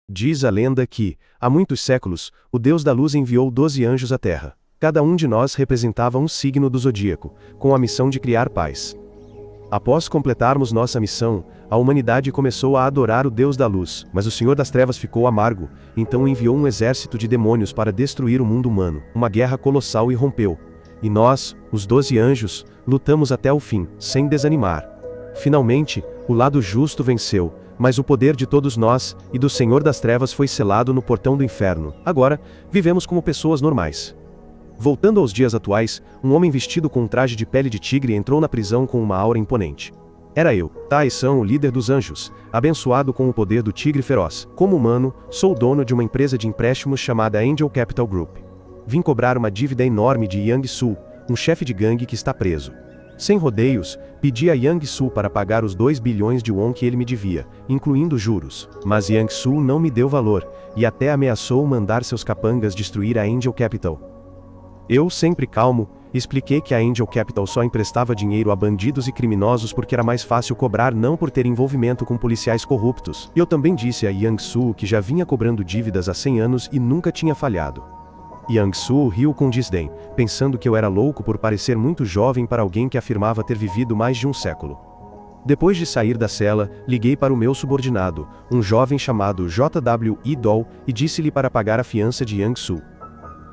Diz a lenda que, há muitos séculos, o Deus da Luz enviou 12 anjos à Terra. Cada um de nós representava um signo do zodíaco, com a missão de criar paz. Após completarmos nossa missão, a humanidade começou a adorar o Deus da Luz, mas o Senhor das Trevas ficou amargo, então enviou um exército de demônios para destruir o mundo humano. Uma guerra colossal irrompeu. E nós, os 12 anjos, lutamos até o fim, sem desanimar. Finalmente, o lado justo venceu, mas o poder de todos nós, e do Senhor das Trevas foi selado no portão do inferno. Agora, vivemos como pessoas normais. Voltando aos dias atuais, um homem vestido com um traje de pele de tigre entrou na prisão com uma aura imponente. Era eu, Taisão, o líder dos anjos, abençoado com o poder do tigre feroz. Como humano, sou dono de uma empresa de empréstimos chamada Angel Capital Group. Vim cobrar uma dívida enorme de Yang Su, um chefe de gangue que está preso. Sem rodeios, pedi a Yang Su para pagar os 2 bilhões de won que ele me devia, incluindo juros. Mas Yang Su não me deu valor, e até ameaçou mandar seus capangas destruir a Angel Capital. Eu, sempre calmo, expliquei que a Angel Capital só emprestava dinheiro a bandidos e criminosos porque era mais fácil cobrar, não por ter envolvimento com policiais corruptos. Eu também disse a Yang Su que já vinha cobrando dívidas há 100 anos e nunca tinha falhado. Yang Su riu com desdém, pensando que eu era louco por parecer muito jovem para alguém que afirmava ter vivido mais de um século. Depois de sair da cela, liguei para o meu subordinado, um jovem chamado J.W. Idol, e disse-lhe para pagar a fiança de Yang Su.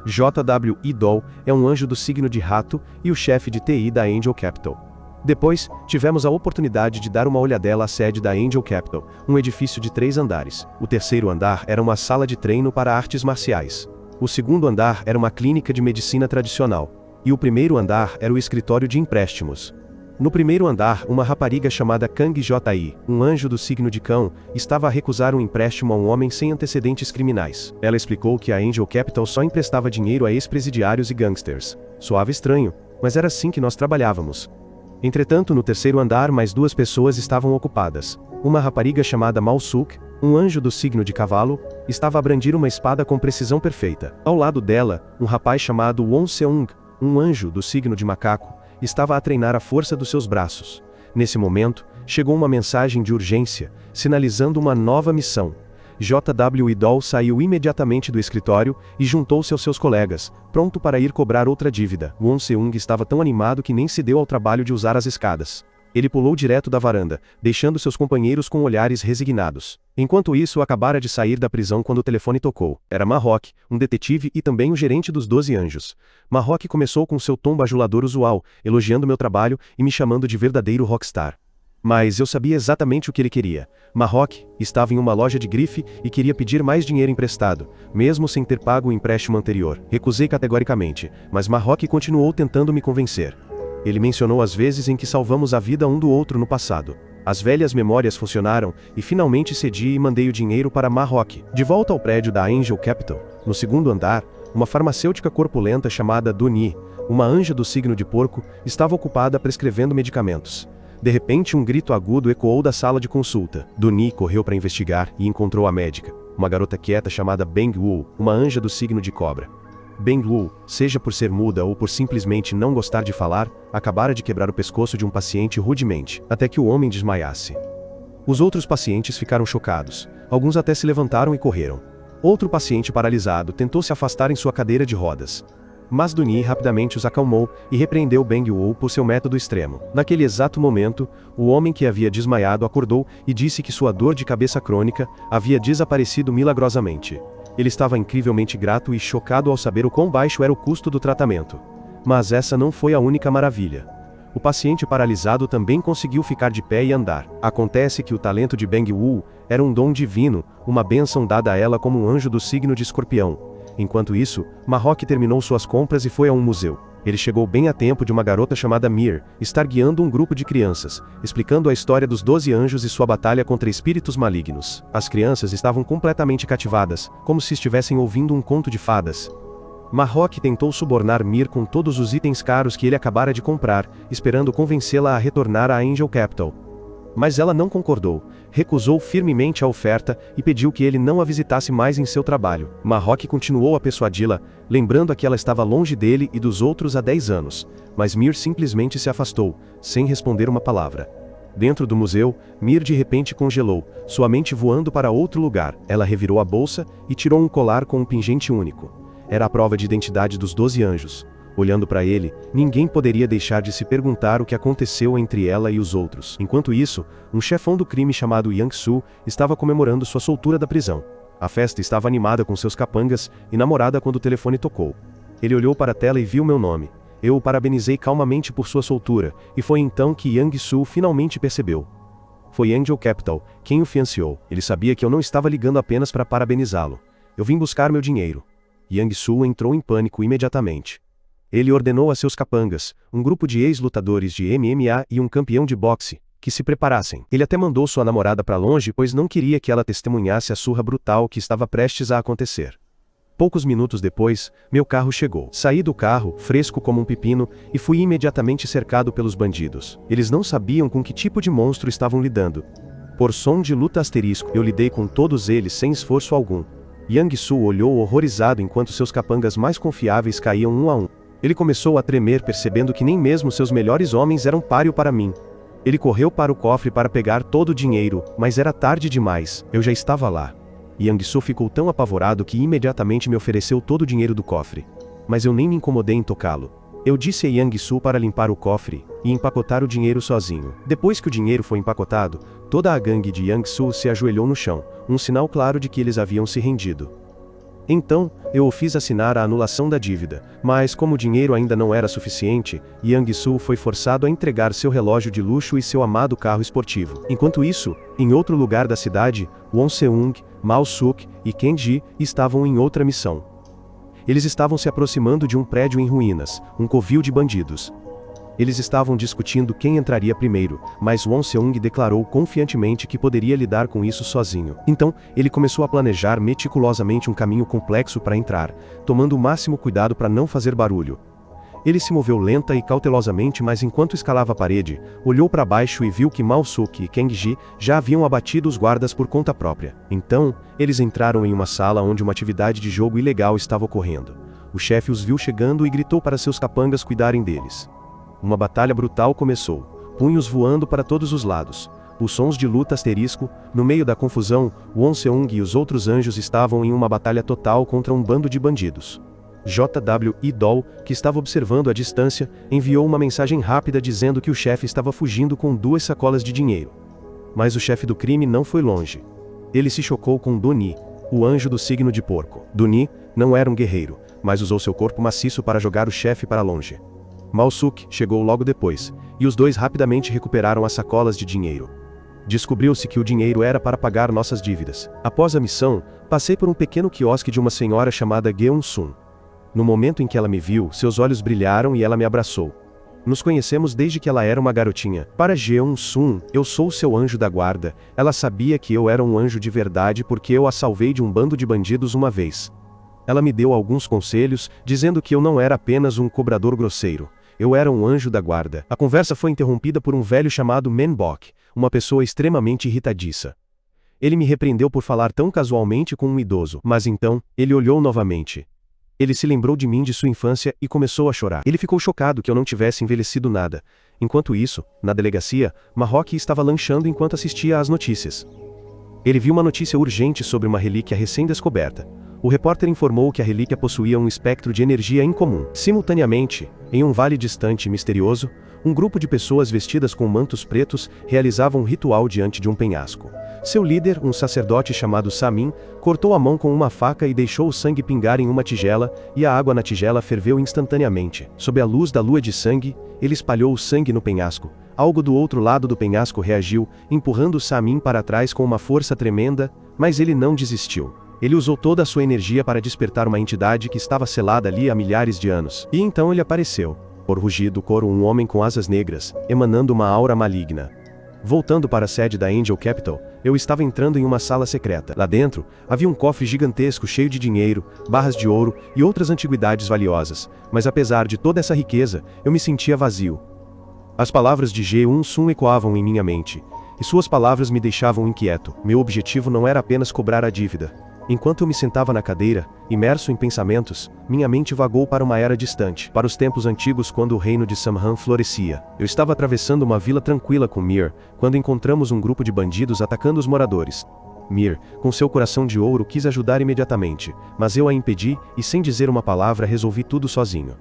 J.W. Idol é um anjo do signo de Rato e o chefe de TI da Angel Capital. Depois, tivemos a oportunidade de dar uma olhadela à sede da Angel Capital, um edifício de 3 andares. O terceiro andar era uma sala de treino para artes marciais. O segundo andar era uma clínica de medicina tradicional, e o primeiro andar era o escritório de empréstimos. No primeiro andar, uma rapariga chamada Kang Ji, um anjo do signo de Cão, estava a recusar um empréstimo a um homem sem antecedentes criminais. Ela explicou que a Angel Capital só emprestava dinheiro a ex-presidiários e gangsters. Soava estranho, mas era assim que nós trabalhávamos. Entretanto, no terceiro andar, mais 2 pessoas estavam ocupadas. Uma rapariga chamada Malsuk, um anjo do signo de Cavalo, estava a brandir uma espada com precisão perfeita. Ao lado dela, um rapaz chamado Won Seung, um anjo do signo de Macaco, estava a treinar a força dos seus braços. Nesse momento, chegou uma mensagem de urgência, sinalizando uma nova missão. J.W. Idol saiu imediatamente do escritório e juntou-se aos seus colegas, pronto para ir cobrar outra dívida. Won Seung estava tão animado que nem se deu ao trabalho de usar as escadas. Ele pulou direto da varanda, deixando seus companheiros com olhares resignados. Enquanto isso, acabara de sair da prisão quando o telefone tocou. Era Marrock, um detetive e também o gerente dos 12 anjos. Marrock começou com seu tom bajulador usual, elogiando meu trabalho e me chamando de verdadeiro rockstar. Mas eu sabia exatamente o que ele queria. Marrock estava em uma loja de grife e queria pedir mais dinheiro emprestado, mesmo sem ter pago o empréstimo anterior. Recusei categoricamente, mas Marrock continuou tentando me convencer. Ele mencionou as vezes em que salvamos a vida um do outro no passado. As velhas memórias funcionaram, e finalmente cedi e mandei o dinheiro para Marrock. De volta ao prédio da Angel Capital, no segundo andar, uma farmacêutica corpulenta chamada Duni, uma anja do signo de Porco, estava ocupada prescrevendo medicamentos. De repente, um grito agudo ecoou da sala de consulta. Duni correu para investigar e encontrou a médica, uma garota quieta chamada Beng Wu, uma anja do signo de Cobra. Beng Wu, seja por ser muda ou por simplesmente não gostar de falar, acabara de quebrar o pescoço de um paciente rudemente, até que o homem desmaiasse. Os outros pacientes ficaram chocados, alguns até se levantaram e correram. Outro paciente paralisado tentou se afastar em sua cadeira de rodas. Mas Duni rapidamente os acalmou e repreendeu Beng Wu por seu método extremo. Naquele exato momento, o homem que havia desmaiado acordou e disse que sua dor de cabeça crônica havia desaparecido milagrosamente. Ele estava incrivelmente grato e chocado ao saber o quão baixo era o custo do tratamento. Mas essa não foi a única maravilha. O paciente paralisado também conseguiu ficar de pé e andar. Acontece que o talento de Beng Wu era um dom divino, uma bênção dada a ela como um anjo do signo de Escorpião. Enquanto isso, Marrock terminou suas compras e foi a um museu. Ele chegou bem a tempo de uma garota chamada Mir estar guiando um grupo de crianças, explicando a história dos 12 anjos e sua batalha contra espíritos malignos. As crianças estavam completamente cativadas, como se estivessem ouvindo um conto de fadas. Marrock tentou subornar Mir com todos os itens caros que ele acabara de comprar, esperando convencê-la a retornar à Angel Capital. Mas ela não concordou, recusou firmemente a oferta e pediu que ele não a visitasse mais em seu trabalho. Marrock continuou a persuadi-la, lembrando que ela estava longe dele e dos outros há 10 anos, mas Mir simplesmente se afastou, sem responder uma palavra. Dentro do museu, Mir de repente congelou, sua mente voando para outro lugar. Ela revirou a bolsa e tirou um colar com um pingente único. Era a prova de identidade dos 12 anjos. Olhando para ele, ninguém poderia deixar de se perguntar o que aconteceu entre ela e os outros. Enquanto isso, um chefão do crime chamado Yang Su estava comemorando sua soltura da prisão. A festa estava animada com seus capangas e namorada quando o telefone tocou. Ele olhou para a tela e viu meu nome. Eu o parabenizei calmamente por sua soltura, e foi então que Yang Su finalmente percebeu. Foi Angel Capital quem o fianciou. Ele sabia que eu não estava ligando apenas para parabenizá-lo. Eu vim buscar meu dinheiro. Yang Su entrou em pânico imediatamente. Ele ordenou a seus capangas, um grupo de ex-lutadores de MMA e um campeão de boxe, que se preparassem. Ele até mandou sua namorada para longe pois não queria que ela testemunhasse a surra brutal que estava prestes a acontecer. Poucos minutos depois, meu carro chegou. Saí do carro, fresco como um pepino, e fui imediatamente cercado pelos bandidos. Eles não sabiam com que tipo de monstro estavam lidando. Por som de luta asterisco, eu lidei com todos eles sem esforço algum. Yang Su olhou horrorizado enquanto seus capangas mais confiáveis caíam um a um. Ele começou a tremer percebendo que nem mesmo seus melhores homens eram páreo para mim. Ele correu para o cofre para pegar todo o dinheiro, mas era tarde demais, eu já estava lá. Yang Su ficou tão apavorado que imediatamente me ofereceu todo o dinheiro do cofre. Mas eu nem me incomodei em tocá-lo. Eu disse a Yang Su para limpar o cofre e empacotar o dinheiro sozinho. Depois que o dinheiro foi empacotado, toda a gangue de Yang Su se ajoelhou no chão, um sinal claro de que eles haviam se rendido. Então, eu o fiz assinar a anulação da dívida, mas como o dinheiro ainda não era suficiente, Yang Su foi forçado a entregar seu relógio de luxo e seu amado carro esportivo. Enquanto isso, em outro lugar da cidade, Won Seung, Mao Suk e Kang Ji estavam em outra missão. Eles estavam se aproximando de um prédio em ruínas, um covil de bandidos. Eles estavam discutindo quem entraria primeiro, mas Won Seung declarou confiantemente que poderia lidar com isso sozinho. Então, ele começou a planejar meticulosamente um caminho complexo para entrar, tomando o máximo cuidado para não fazer barulho. Ele se moveu lenta e cautelosamente, mas enquanto escalava a parede, olhou para baixo e viu que Mao Suk e Kang Ji já haviam abatido os guardas por conta própria. Então, eles entraram em uma sala onde uma atividade de jogo ilegal estava ocorrendo. O chefe os viu chegando e gritou para seus capangas cuidarem deles. Uma batalha brutal começou, punhos voando para todos os lados. Os sons de luta asterisco, no meio da confusão, Won Seung e os outros anjos estavam em uma batalha total contra um bando de bandidos. JW Idol, que estava observando à distância, enviou uma mensagem rápida dizendo que o chefe estava fugindo com 2 sacolas de dinheiro. Mas o chefe do crime não foi longe. Ele se chocou com Doni, o anjo do signo de porco. Doni não era um guerreiro, mas usou seu corpo maciço para jogar o chefe para longe. Mao Suk chegou logo depois, e os dois rapidamente recuperaram as sacolas de dinheiro. Descobriu-se que o dinheiro era para pagar nossas dívidas. Após a missão, passei por um pequeno quiosque de uma senhora chamada Geun-sun. No momento em que ela me viu, seus olhos brilharam e ela me abraçou. Nos conhecemos desde que ela era uma garotinha. Para Geun-sun, eu sou seu anjo da guarda. Ela sabia que eu era um anjo de verdade porque eu a salvei de um bando de bandidos uma vez. Ela me deu alguns conselhos, dizendo que eu não era apenas um cobrador grosseiro. Eu era um anjo da guarda. A conversa foi interrompida por um velho chamado Menbok, uma pessoa extremamente irritadiça. Ele me repreendeu por falar tão casualmente com um idoso, mas então, ele olhou novamente. Ele se lembrou de mim de sua infância e começou a chorar. Ele ficou chocado que eu não tivesse envelhecido nada. Enquanto isso, na delegacia, Mahok estava lanchando enquanto assistia às notícias. Ele viu uma notícia urgente sobre uma relíquia recém-descoberta. O repórter informou que a relíquia possuía um espectro de energia incomum. Simultaneamente, em um vale distante e misterioso, um grupo de pessoas vestidas com mantos pretos realizava um ritual diante de um penhasco. Seu líder, um sacerdote chamado Samin, cortou a mão com uma faca e deixou o sangue pingar em uma tigela, e a água na tigela ferveu instantaneamente. Sob a luz da lua de sangue, ele espalhou o sangue no penhasco. Algo do outro lado do penhasco reagiu, empurrando Samin para trás com uma força tremenda, mas ele não desistiu. Ele usou toda a sua energia para despertar uma entidade que estava selada ali há milhares de anos. E então ele apareceu. Por rugir do coro um homem com asas negras, emanando uma aura maligna. Voltando para a sede da Angel Capital, eu estava entrando em uma sala secreta. Lá dentro, havia um cofre gigantesco cheio de dinheiro, barras de ouro e outras antiguidades valiosas, mas apesar de toda essa riqueza, eu me sentia vazio. As palavras de Geun-sun ecoavam em minha mente, e suas palavras me deixavam inquieto. Meu objetivo não era apenas cobrar a dívida. Enquanto eu me sentava na cadeira, imerso em pensamentos, minha mente vagou para uma era distante, para os tempos antigos quando o reino de Samhan florescia. Eu estava atravessando uma vila tranquila com Mir, quando encontramos um grupo de bandidos atacando os moradores. Mir, com seu coração de ouro, quis ajudar imediatamente, mas eu a impedi e, sem dizer uma palavra, resolvi tudo sozinho.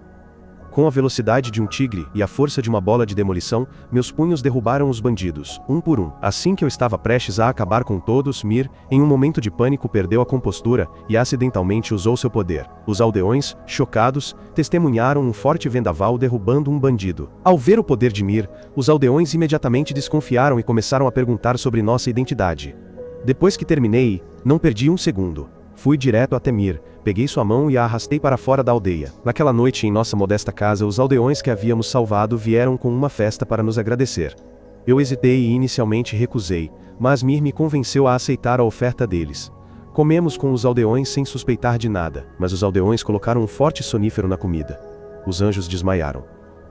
Com a velocidade de um tigre e a força de uma bola de demolição, meus punhos derrubaram os bandidos, um por um. Assim que eu estava prestes a acabar com todos, Mir, em um momento de pânico, perdeu a compostura e acidentalmente usou seu poder. Os aldeões, chocados, testemunharam um forte vendaval derrubando um bandido. Ao ver o poder de Mir, os aldeões imediatamente desconfiaram e começaram a perguntar sobre nossa identidade. Depois que terminei, não perdi um segundo. Fui direto até Mir, peguei sua mão e a arrastei para fora da aldeia. Naquela noite, em nossa modesta casa, os aldeões que havíamos salvado vieram com uma festa para nos agradecer. Eu hesitei e inicialmente recusei, mas Mir me convenceu a aceitar a oferta deles. Comemos com os aldeões sem suspeitar de nada, mas os aldeões colocaram um forte sonífero na comida. Os anjos desmaiaram.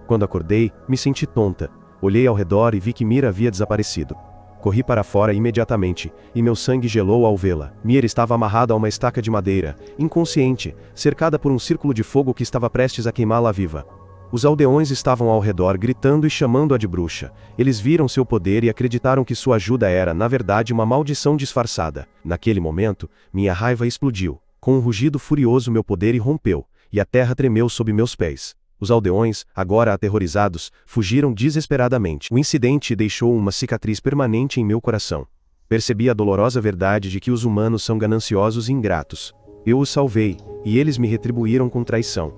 Quando acordei, me senti tonta. Olhei ao redor e vi que Mir havia desaparecido. Corri para fora imediatamente, e meu sangue gelou ao vê-la. Mir estava amarrada a uma estaca de madeira, inconsciente, cercada por um círculo de fogo que estava prestes a queimá-la viva. Os aldeões estavam ao redor gritando e chamando-a de bruxa. Eles viram seu poder e acreditaram que sua ajuda era, na verdade, uma maldição disfarçada. Naquele momento, minha raiva explodiu. Com um rugido furioso meu poder irrompeu, e a terra tremeu sob meus pés. Os aldeões, agora aterrorizados, fugiram desesperadamente. O incidente deixou uma cicatriz permanente em meu coração. Percebi a dolorosa verdade de que os humanos são gananciosos e ingratos. Eu os salvei, e eles me retribuíram com traição.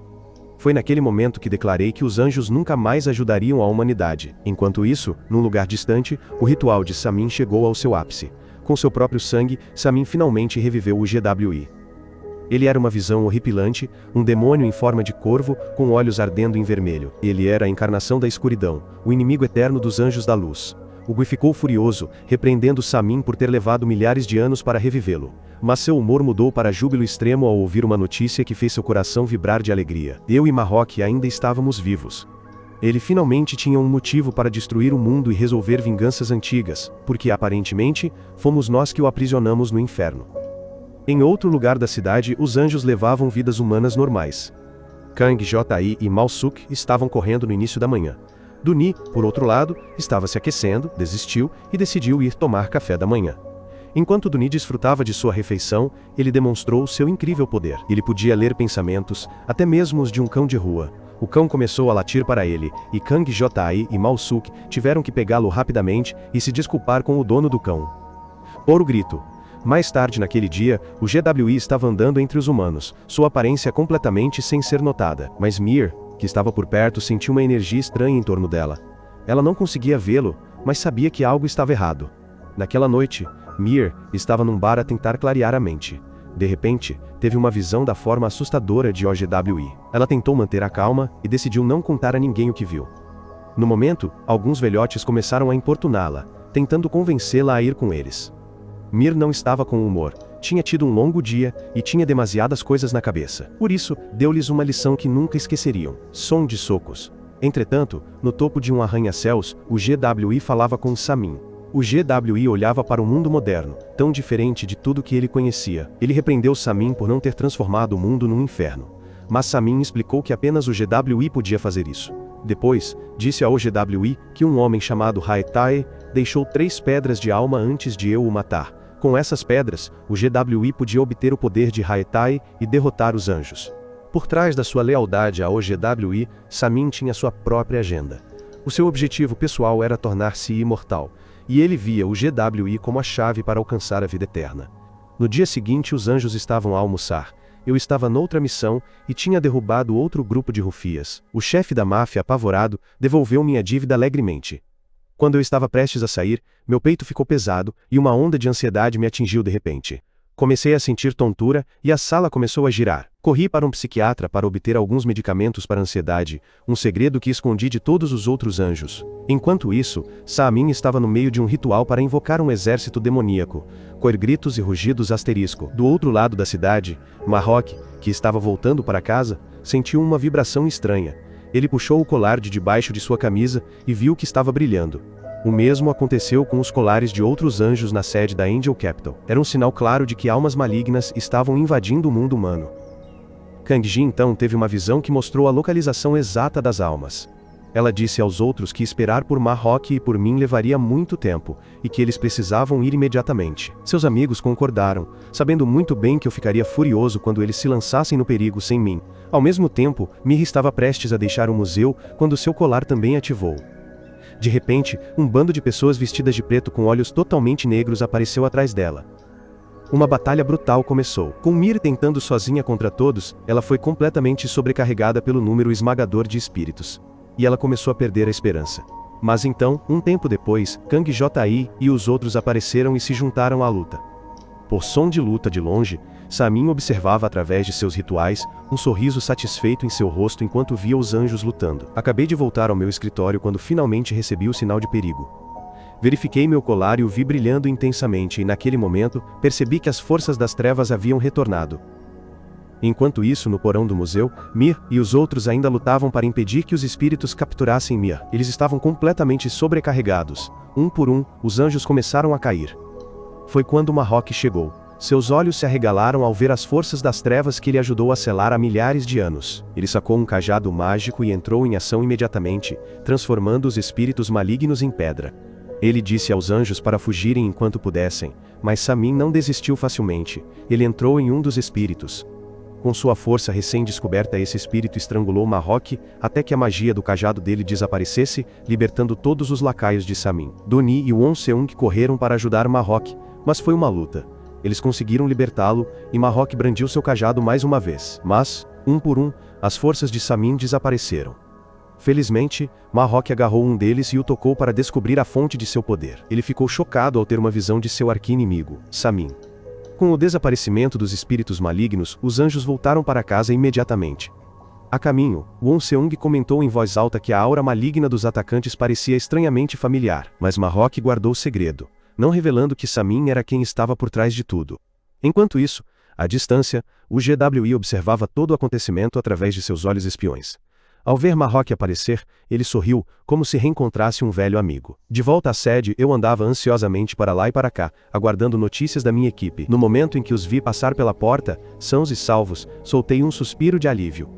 Foi naquele momento que declarei que os anjos nunca mais ajudariam a humanidade. Enquanto isso, num lugar distante, o ritual de Samin chegou ao seu ápice. Com seu próprio sangue, Samin finalmente reviveu o GWI. Ele era uma visão horripilante, um demônio em forma de corvo, com olhos ardendo em vermelho. Ele era a encarnação da escuridão, o inimigo eterno dos anjos da luz. O Gui ficou furioso, repreendendo Samin por ter levado milhares de anos para revivê-lo. Mas seu humor mudou para júbilo extremo ao ouvir uma notícia que fez seu coração vibrar de alegria. Eu e Marroque ainda estávamos vivos. Ele finalmente tinha um motivo para destruir o mundo e resolver vinganças antigas, porque aparentemente, fomos nós que o aprisionamos no inferno. Em outro lugar da cidade, os anjos levavam vidas humanas normais. Kang, Ji e Malsuk estavam correndo no início da manhã. Duni, por outro lado, estava se aquecendo, desistiu e decidiu ir tomar café da manhã. Enquanto Duni desfrutava de sua refeição, ele demonstrou seu incrível poder. Ele podia ler pensamentos, até mesmo os de um cão de rua. O cão começou a latir para ele, e Kang, Ji e Malsuk tiveram que pegá-lo rapidamente e se desculpar com o dono do cão. Por o grito. Mais tarde naquele dia, o GWI estava andando entre os humanos, sua aparência completamente sem ser notada. Mas Mir, que estava por perto, sentiu uma energia estranha em torno dela. Ela não conseguia vê-lo, mas sabia que algo estava errado. Naquela noite, Mir estava num bar a tentar clarear a mente. De repente, teve uma visão da forma assustadora de OGWI. Ela tentou manter a calma e decidiu não contar a ninguém o que viu. No momento, alguns velhotes começaram a importuná-la, tentando convencê-la a ir com eles. Mir não estava com humor, tinha tido um longo dia e tinha demasiadas coisas na cabeça. Por isso, deu-lhes uma lição que nunca esqueceriam: som de socos. Entretanto, no topo de um arranha-céus, o GWI falava com Samin. O GWI olhava para o mundo moderno, tão diferente de tudo que ele conhecia. Ele repreendeu Samin por não ter transformado o mundo num inferno. Mas Samin explicou que apenas o GWI podia fazer isso. Depois, disse ao GWI que um homem chamado Haetai deixou 3 pedras de alma antes de eu o matar. Com essas pedras, o GWI podia obter o poder de Haetai e derrotar os anjos. Por trás da sua lealdade ao GWI, Samin tinha sua própria agenda. O seu objetivo pessoal era tornar-se imortal, e ele via o GWI como a chave para alcançar a vida eterna. No dia seguinte, os anjos estavam a almoçar. Eu estava noutra missão e tinha derrubado outro grupo de rufias. O chefe da máfia, apavorado, devolveu minha dívida alegremente. Quando eu estava prestes a sair, meu peito ficou pesado e uma onda de ansiedade me atingiu de repente. Comecei a sentir tontura e a sala começou a girar. Corri para um psiquiatra para obter alguns medicamentos para a ansiedade, um segredo que escondi de todos os outros anjos. Enquanto isso, Samin estava no meio de um ritual para invocar um exército demoníaco, com gritos e rugidos asterisco. Do outro lado da cidade, Marroque, que estava voltando para casa, sentiu uma vibração estranha. Ele puxou o colar de debaixo de sua camisa e viu que estava brilhando. O mesmo aconteceu com os colares de outros anjos na sede da Angel Capital. Era um sinal claro de que almas malignas estavam invadindo o mundo humano. Kang Ji então teve uma visão que mostrou a localização exata das almas. Ela disse aos outros que esperar por Ma-Hawk e por mim levaria muito tempo, e que eles precisavam ir imediatamente. Seus amigos concordaram, sabendo muito bem que eu ficaria furioso quando eles se lançassem no perigo sem mim. Ao mesmo tempo, Mir estava prestes a deixar o museu, quando seu colar também ativou. De repente, um bando de pessoas vestidas de preto com olhos totalmente negros apareceu atrás dela. Uma batalha brutal começou. Com Mir tentando sozinha contra todos, ela foi completamente sobrecarregada pelo número esmagador de espíritos. E ela começou a perder a esperança. Mas então, um tempo depois, Kang Ji e os outros apareceram e se juntaram à luta. Por som de luta de longe, Samin observava através de seus rituais, um sorriso satisfeito em seu rosto enquanto via os anjos lutando. Acabei de voltar ao meu escritório quando finalmente recebi o sinal de perigo. Verifiquei meu colar e o vi brilhando intensamente e naquele momento, percebi que as forças das trevas haviam retornado. Enquanto isso, no porão do museu, Mir e os outros ainda lutavam para impedir que os espíritos capturassem Mir. Eles estavam completamente sobrecarregados. Um por um, os anjos começaram a cair. Foi quando Ma-Hawk chegou. Seus olhos se arregalaram ao ver as forças das trevas que ele ajudou a selar há milhares de anos. Ele sacou um cajado mágico e entrou em ação imediatamente, transformando os espíritos malignos em pedra. Ele disse aos anjos para fugirem enquanto pudessem, mas Samin não desistiu facilmente. Ele entrou em um dos espíritos. Com sua força recém-descoberta, esse espírito estrangulou Ma-Hawk até que a magia do cajado dele desaparecesse, libertando todos os lacaios de Samin. Doni e Won Seung correram para ajudar Ma-Hawk, mas foi uma luta. Eles conseguiram libertá-lo, e Ma-Hawk brandiu seu cajado mais uma vez. Mas, um por um, as forças de Samin desapareceram. Felizmente, Ma-Hawk agarrou um deles e o tocou para descobrir a fonte de seu poder. Ele ficou chocado ao ter uma visão de seu arqui-inimigo, Samin. Com o desaparecimento dos espíritos malignos, os anjos voltaram para casa imediatamente. A caminho, Won Seung comentou em voz alta que a aura maligna dos atacantes parecia estranhamente familiar, mas Ma-Hawk guardou o segredo, não revelando que Samin era quem estava por trás de tudo. Enquanto isso, à distância, o GWI observava todo o acontecimento através de seus olhos espiões. Ao ver Ma-Hawk aparecer, ele sorriu, como se reencontrasse um velho amigo. De volta à sede, eu andava ansiosamente para lá e para cá, aguardando notícias da minha equipe. No momento em que os vi passar pela porta, sãos e salvos, soltei um suspiro de alívio.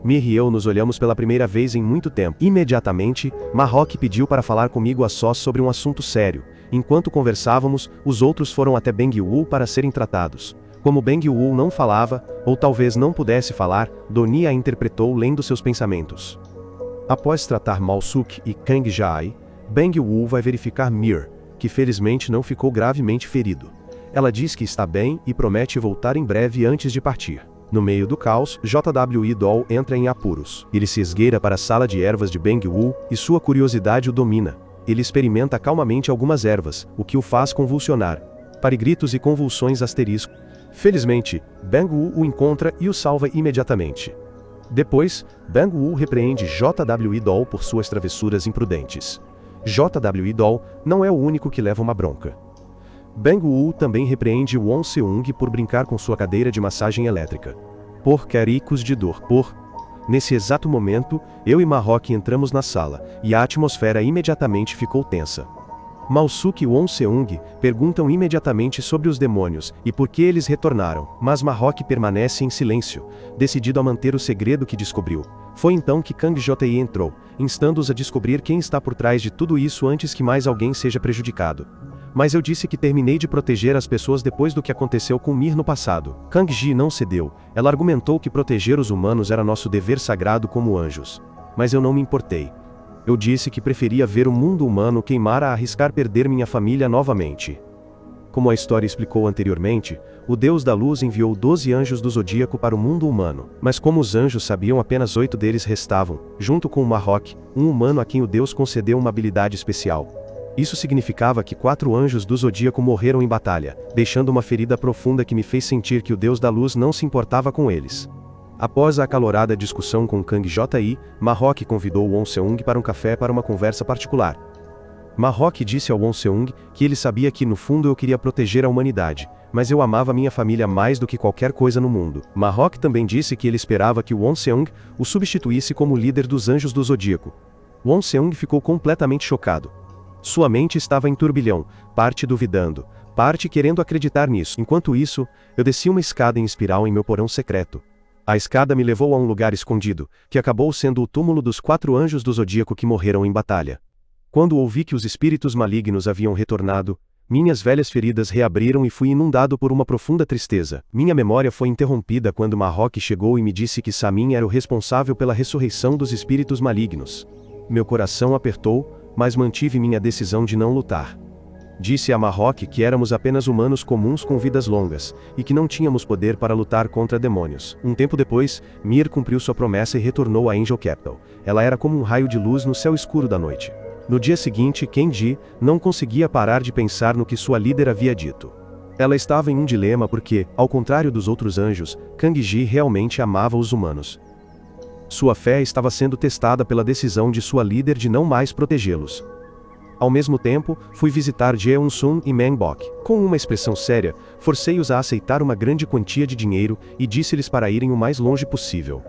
Mir e eu nos olhamos pela primeira vez em muito tempo. Imediatamente, Ma-Hawk pediu para falar comigo a sós sobre um assunto sério. Enquanto conversávamos, os outros foram até Beng-Woo para serem tratados. Como Beng-Woo não falava, ou talvez não pudesse falar, Doni a interpretou lendo seus pensamentos. Após tratar Mal-Suk e Kang Ji, Beng-Woo vai verificar Mir, que felizmente não ficou gravemente ferido. Ela diz que está bem e promete voltar em breve antes de partir. No meio do caos, JWI Doll entra em apuros. Ele se esgueira para a sala de ervas de Beng-Woo e sua curiosidade o domina. Ele experimenta calmamente algumas ervas, o que o faz convulsionar. Pare gritos e convulsões asterisco. Felizmente, Beng-Woo o encontra e o salva imediatamente. Depois, Beng-Woo repreende JWI Doll por suas travessuras imprudentes. JWI Doll não é o único que leva uma bronca. Beng-Woo também repreende Won Seung por brincar com sua cadeira de massagem elétrica. Por caricos de dor. Nesse exato momento, eu e Ma-Hawk entramos na sala, e a atmosfera imediatamente ficou tensa. Mal-Suk e Won Seung perguntam imediatamente sobre os demônios e por que eles retornaram, mas Ma-Hawk permanece em silêncio, decidido a manter o segredo que descobriu. Foi então que Kang Ji entrou, instando-os a descobrir quem está por trás de tudo isso antes que mais alguém seja prejudicado. Mas eu disse que terminei de proteger as pessoas depois do que aconteceu com Mir no passado. Kang Ji não cedeu, ela argumentou que proteger os humanos era nosso dever sagrado como anjos. Mas eu não me importei. Eu disse que preferia ver o mundo humano queimar a arriscar perder minha família novamente. Como a história explicou anteriormente, o Deus da Luz enviou 12 anjos do Zodíaco para o mundo humano. Mas como os anjos sabiam, apenas 8 deles restavam, junto com Ma-Hawk, um humano a quem o Deus concedeu uma habilidade especial. Isso significava que 4 anjos do Zodíaco morreram em batalha, deixando uma ferida profunda que me fez sentir que o Deus da Luz não se importava com eles. Após a acalorada discussão com Kang Ji, Ma-Hawk convidou Won Seung para um café para uma conversa particular. Ma-Hawk disse ao Won Seung que ele sabia que no fundo eu queria proteger a humanidade, mas eu amava minha família mais do que qualquer coisa no mundo. Ma-Hawk também disse que ele esperava que Won Seung o substituísse como líder dos Anjos do Zodíaco. Won Seung ficou completamente chocado. Sua mente estava em turbilhão, parte duvidando, parte querendo acreditar nisso. Enquanto isso, eu desci uma escada em espiral em meu porão secreto. A escada me levou a um lugar escondido, que acabou sendo o túmulo dos 4 anjos do zodíaco que morreram em batalha. Quando ouvi que os espíritos malignos haviam retornado, minhas velhas feridas reabriram e fui inundado por uma profunda tristeza. Minha memória foi interrompida quando Marrock chegou e me disse que Samin era o responsável pela ressurreição dos espíritos malignos. Meu coração apertou, mas mantive minha decisão de não lutar. Disse a Marrock que éramos apenas humanos comuns com vidas longas, e que não tínhamos poder para lutar contra demônios. Um tempo depois, Mir cumpriu sua promessa e retornou a Angel Capital. Ela era como um raio de luz no céu escuro da noite. No dia seguinte, Kenji não conseguia parar de pensar no que sua líder havia dito. Ela estava em um dilema porque, ao contrário dos outros anjos, Kang-ji realmente amava os humanos. Sua fé estava sendo testada pela decisão de sua líder de não mais protegê-los. Ao mesmo tempo, fui visitar Jeon-sun e Man-bok. Com uma expressão séria, forcei-os a aceitar uma grande quantia de dinheiro e disse-lhes para irem o mais longe possível.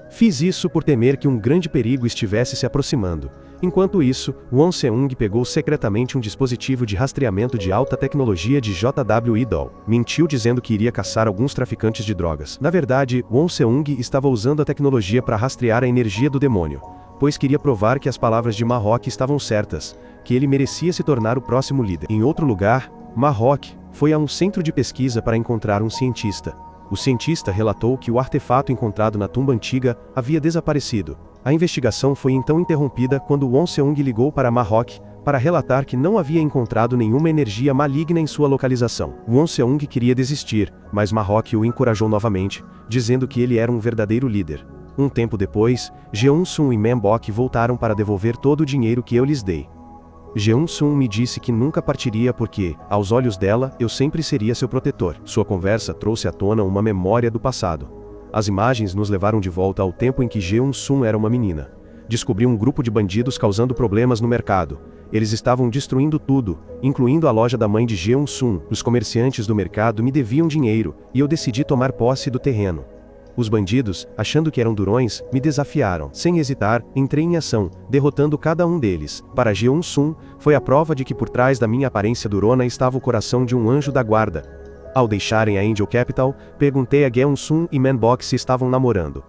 Fiz isso por temer que um grande perigo estivesse se aproximando. Enquanto isso, Won Seung pegou secretamente um dispositivo de rastreamento de alta tecnologia de JW Idol. Mentiu dizendo que iria caçar alguns traficantes de drogas. Na verdade, Won Seung estava usando a tecnologia para rastrear a energia do demônio, pois queria provar que as palavras de Marrock estavam certas, que ele merecia se tornar o próximo líder. Em outro lugar, Marrock foi a um centro de pesquisa para encontrar um cientista. O cientista relatou que o artefato encontrado na tumba antiga havia desaparecido. A investigação foi então interrompida quando Won Seung ligou para Marrock para relatar que não havia encontrado nenhuma energia maligna em sua localização. Won Seung queria desistir, mas Marrock o encorajou novamente, dizendo que ele era um verdadeiro líder. Um tempo depois, Jeon-sun e Man-bok voltaram para devolver todo o dinheiro que eu lhes dei. Jeon-sun me disse que nunca partiria porque, aos olhos dela, eu sempre seria seu protetor. Sua conversa trouxe à tona uma memória do passado. As imagens nos levaram de volta ao tempo em que Jeon-sun era uma menina. Descobri um grupo de bandidos causando problemas no mercado. Eles estavam destruindo tudo, incluindo a loja da mãe de Jeon-sun. Os comerciantes do mercado me deviam dinheiro, e eu decidi tomar posse do terreno. Os bandidos, achando que eram durões, me desafiaram. Sem hesitar, entrei em ação, derrotando cada um deles. Para Jeon-sun, foi a prova de que por trás da minha aparência durona estava o coração de um anjo da guarda. Ao deixarem a Angel Capital, perguntei a Jeon-sun e Man-bok se estavam namorando.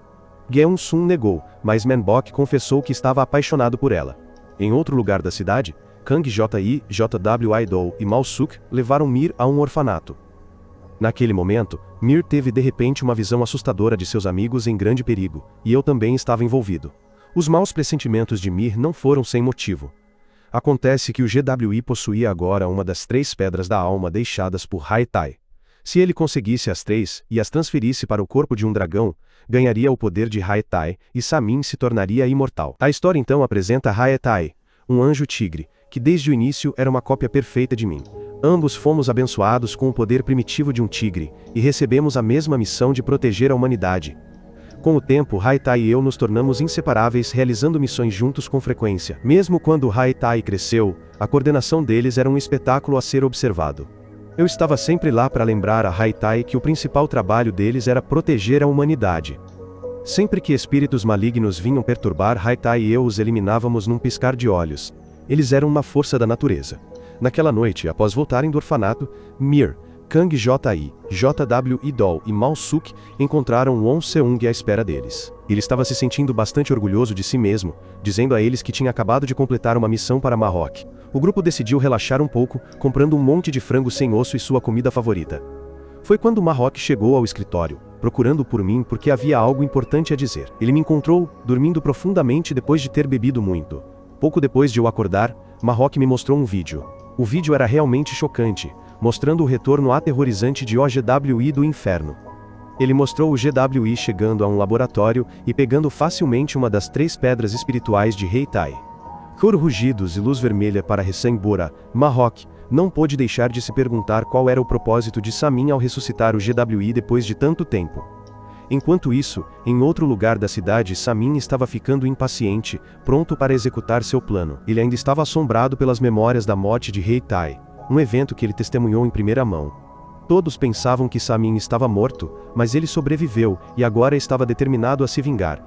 Jeon-sun negou, mas Man-bok confessou que estava apaixonado por ela. Em outro lugar da cidade, Kang-ji, JW Idol e Mal-suk levaram Mir a um orfanato. Naquele momento, Mir teve de repente uma visão assustadora de seus amigos em grande perigo, e eu também estava envolvido. Os maus pressentimentos de Mir não foram sem motivo. Acontece que o GWI possuía agora uma das 3 pedras da alma deixadas por Haetai. Se ele conseguisse as 3 e as transferisse para o corpo de um dragão, ganharia o poder de Haetai e Samin se tornaria imortal. A história então apresenta Haetai, um anjo tigre, que desde o início era uma cópia perfeita de mim. Ambos fomos abençoados com o poder primitivo de um tigre, e recebemos a mesma missão de proteger a humanidade. Com o tempo, Haetai e eu nos tornamos inseparáveis, realizando missões juntos com frequência. Mesmo quando Haetai cresceu, a coordenação deles era um espetáculo a ser observado. Eu estava sempre lá para lembrar a Haetai que o principal trabalho deles era proteger a humanidade. Sempre que espíritos malignos vinham perturbar Haetai e eu os eliminávamos num piscar de olhos. Eles eram uma força da natureza. Naquela noite, após voltarem do orfanato, Mir, Kang-ji, JW Idol e Mal-suk encontraram Won Seung à espera deles. Ele estava se sentindo bastante orgulhoso de si mesmo, dizendo a eles que tinha acabado de completar uma missão para Marrock. O grupo decidiu relaxar um pouco, comprando um monte de frango sem osso e sua comida favorita. Foi quando Marrock chegou ao escritório, procurando por mim porque havia algo importante a dizer. Ele me encontrou, dormindo profundamente depois de ter bebido muito. Pouco depois de eu acordar, Marrock me mostrou um vídeo. O vídeo era realmente chocante, mostrando o retorno aterrorizante de OGWI do inferno. Ele mostrou o GWI chegando a um laboratório e pegando facilmente uma das 3 pedras espirituais de Haetai. Por rugidos e luz vermelha para Recém-Bora, Marrock não pôde deixar de se perguntar qual era o propósito de Samin ao ressuscitar o GWI depois de tanto tempo. Enquanto isso, em outro lugar da cidade, Samin estava ficando impaciente, pronto para executar seu plano. Ele ainda estava assombrado pelas memórias da morte de Haetai, um evento que ele testemunhou em primeira mão. Todos pensavam que Samin estava morto, mas ele sobreviveu, e agora estava determinado a se vingar.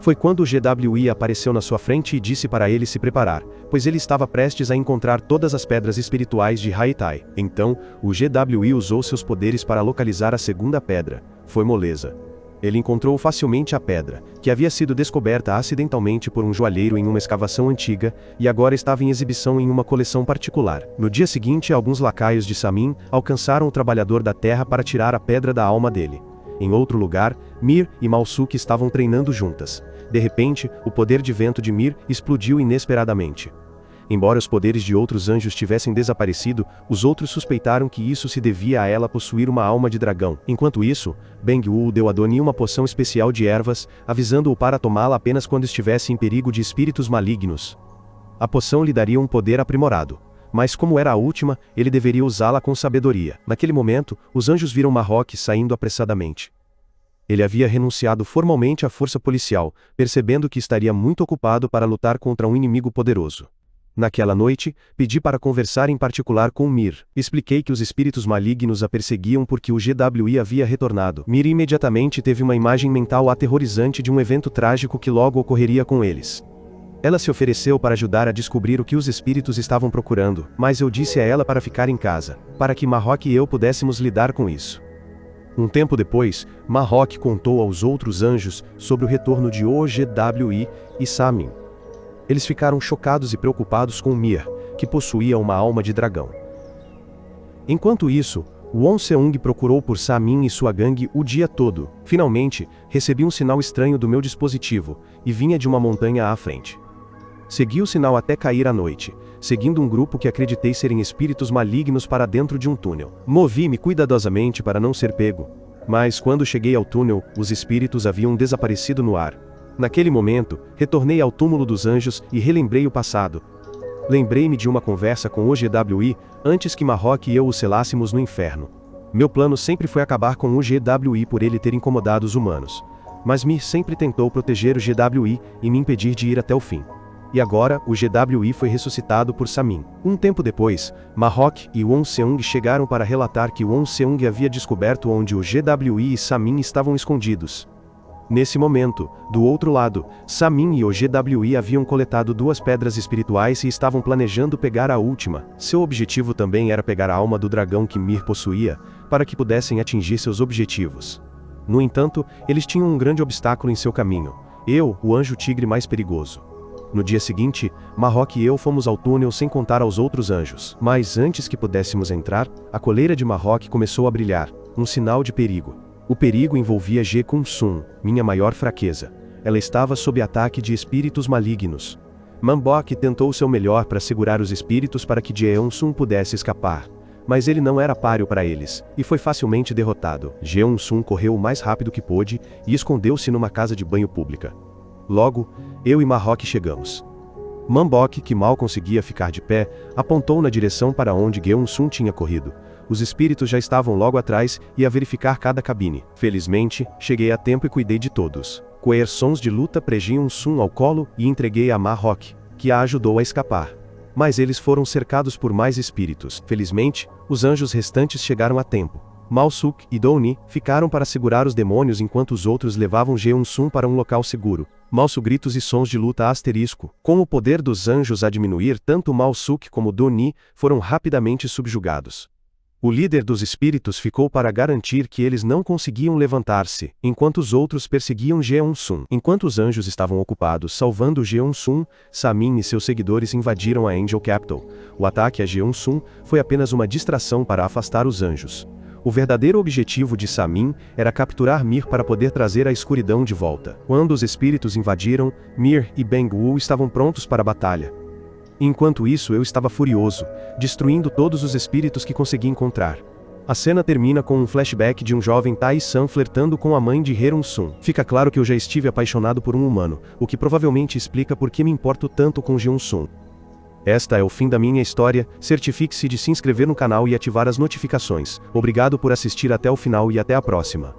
Foi quando o GWI apareceu na sua frente e disse para ele se preparar, pois ele estava prestes a encontrar todas as pedras espirituais de Haithai. Então, o GWI usou seus poderes para localizar a segunda pedra. Foi moleza. Ele encontrou facilmente a pedra, que havia sido descoberta acidentalmente por um joalheiro em uma escavação antiga, e agora estava em exibição em uma coleção particular. No dia seguinte, alguns lacaios de Samin alcançaram o trabalhador da terra para tirar a pedra da alma dele. Em outro lugar, Mir e Malsuk estavam treinando juntas. De repente, o poder de vento de Mir explodiu inesperadamente. Embora os poderes de outros anjos tivessem desaparecido, os outros suspeitaram que isso se devia a ela possuir uma alma de dragão. Enquanto isso, Beng-Wu deu a Doni uma poção especial de ervas, avisando-o para tomá-la apenas quando estivesse em perigo de espíritos malignos. A poção lhe daria um poder aprimorado. Mas como era a última, ele deveria usá-la com sabedoria. Naquele momento, os anjos viram Marroque saindo apressadamente. Ele havia renunciado formalmente à força policial, percebendo que estaria muito ocupado para lutar contra um inimigo poderoso. Naquela noite, pedi para conversar em particular com Mir. Expliquei que os espíritos malignos a perseguiam porque o GWI havia retornado. Mir imediatamente teve uma imagem mental aterrorizante de um evento trágico que logo ocorreria com eles. Ela se ofereceu para ajudar a descobrir o que os espíritos estavam procurando, mas eu disse a ela para ficar em casa, para que Marroque e eu pudéssemos lidar com isso. Um tempo depois, Marroque contou aos outros anjos sobre o retorno de OGWI e Samin. Eles ficaram chocados e preocupados com Mir, que possuía uma alma de dragão. Enquanto isso, Won-Seung procurou por Samin e sua gangue o dia todo. Finalmente, recebi um sinal estranho do meu dispositivo, e vinha de uma montanha à frente. Segui o sinal até cair à noite, seguindo um grupo que acreditei serem espíritos malignos para dentro de um túnel. Movi-me cuidadosamente para não ser pego. Mas quando cheguei ao túnel, os espíritos haviam desaparecido no ar. Naquele momento, retornei ao túmulo dos anjos e relembrei o passado. Lembrei-me de uma conversa com o GWI, antes que Marroque e eu o selássemos no inferno. Meu plano sempre foi acabar com o GWI por ele ter incomodado os humanos. Mas Mir sempre tentou proteger o GWI e me impedir de ir até o fim. E agora, o GWI foi ressuscitado por Samin. Um tempo depois, Marroque e Won-Seung chegaram para relatar que Won-Seung havia descoberto onde o GWI e Samin estavam escondidos. Nesse momento, do outro lado, Samin e o GWI haviam coletado 2 pedras espirituais e estavam planejando pegar a última. Seu objetivo também era pegar a alma do dragão que Mir possuía, para que pudessem atingir seus objetivos. No entanto, eles tinham um grande obstáculo em seu caminho. Eu, o anjo tigre mais perigoso. No dia seguinte, Marroque e eu fomos ao túnel sem contar aos outros anjos. Mas antes que pudéssemos entrar, a coleira de Marroque começou a brilhar, um sinal de perigo. O perigo envolvia Ge-Kun-Sun, minha maior fraqueza. Ela estava sob ataque de espíritos malignos. Mambok tentou seu melhor para segurar os espíritos para que Jeon-Sun pudesse escapar. Mas ele não era páreo para eles, e foi facilmente derrotado. Jeon-Sun correu o mais rápido que pôde e escondeu-se numa casa de banho pública. Logo, eu e Marroque chegamos. Mambok, que mal conseguia ficar de pé, apontou na direção para onde Jeon-Sun tinha corrido. Os espíritos já estavam logo atrás e a verificar cada cabine. Felizmente, cheguei a tempo e cuidei de todos. Coer sons de luta pregiam Sun ao colo e entreguei a Marroque, que a ajudou a escapar. Mas eles foram cercados por mais espíritos. Felizmente, os anjos restantes chegaram a tempo. Malsuk e Doni ficaram para segurar os demônios enquanto os outros levavam Jeon-Sun para um local seguro. Malsu gritos e sons de luta asterisco. Com o poder dos anjos a diminuir, tanto Malsuk como Doni foram rapidamente subjugados. O líder dos espíritos ficou para garantir que eles não conseguiam levantar-se, enquanto os outros perseguiam Jeon-Sun. Enquanto os anjos estavam ocupados salvando Jeon-Sun, Samin e seus seguidores invadiram a Angel Capital. O ataque a Jeon-Sun foi apenas uma distração para afastar os anjos. O verdadeiro objetivo de Samin era capturar Mir para poder trazer a escuridão de volta. Quando os espíritos invadiram, Mir e Beng-Wu estavam prontos para a batalha. Enquanto isso eu estava furioso, destruindo todos os espíritos que consegui encontrar. A cena termina com um flashback de um jovem Tai-san flertando com a mãe de Heron-Sun. Fica claro que eu já estive apaixonado por um humano, o que provavelmente explica por que me importo tanto com Jeon-Sun. Esta é o fim da minha história. Certifique-se de se inscrever no canal e ativar as notificações. Obrigado por assistir até o final e até a próxima.